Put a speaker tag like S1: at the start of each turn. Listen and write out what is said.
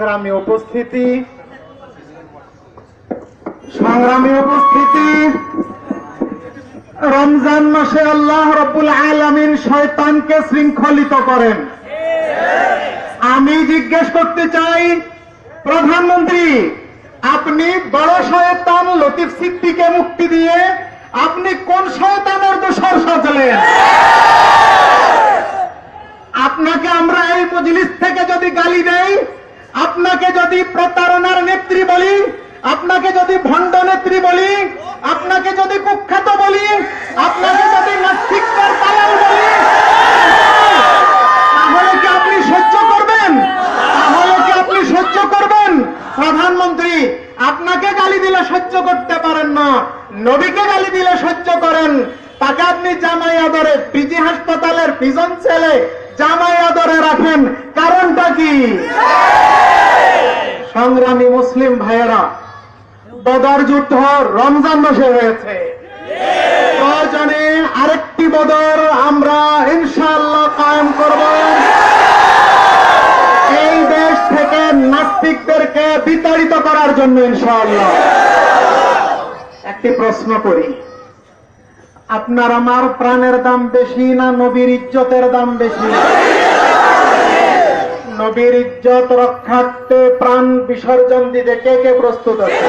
S1: সংগ্রামী উপস্থিতি রমজান মাসে আল্লাহ রাব্বুল আলামিন শয়তানকে শৃঙ্খলিত করেন। আমি জিজ্ঞেস করতে চাই, প্রধানমন্ত্রী, আপনি বড় শয়তান লতিফ সিদ্দিকে মুক্তি দিয়ে আপনি কোন শয়তানের দোসর সাজলেন? আপনাকে আমরা এই মজলিস থেকে যদি গালি দেই, আপনাকে যদি প্রতারণার নেত্রী বলি, আপনাকে যদি ভণ্ড নেত্রী বলি, আপনাকে যদি কুখ্যাত বলি, আপনাকে যদি নাস্তিকদের দালাল বলি, তাহলে কি আপনি সহ্য করবেন? প্রধানমন্ত্রী, আপনাকে গালি দিলে সহ্য করতে পারেন না, নবীকে গালি দিলে সহ্য করেন। তাকে আপনি জামাই আদরে পিজি হাসপাতালের পিজন সেলে জামাই আদরে রাখেন, কারণটা কি? সংগ্রামী মুসলিম ভাইয়েরা, বদর যুদ্ধ রমজান মাসে হয়েছে। প্রয়োজনে আরেকটি বদর আমরা ইনশাআল্লাহ কায়েম করব। এই দেশ থেকে নাস্তিকদেরকে বিতাড়িত করার জন্য ইনশাআল্লাহ। একটি প্রশ্ন করি, আপনার আমার প্রাণের দাম বেশি না নবীর ইজ্জতের দাম বেশি? নবীর ইজ্জত রক্ষার্থে প্রাণ বিসর্জন দিতে কে কে প্রস্তুত আছে?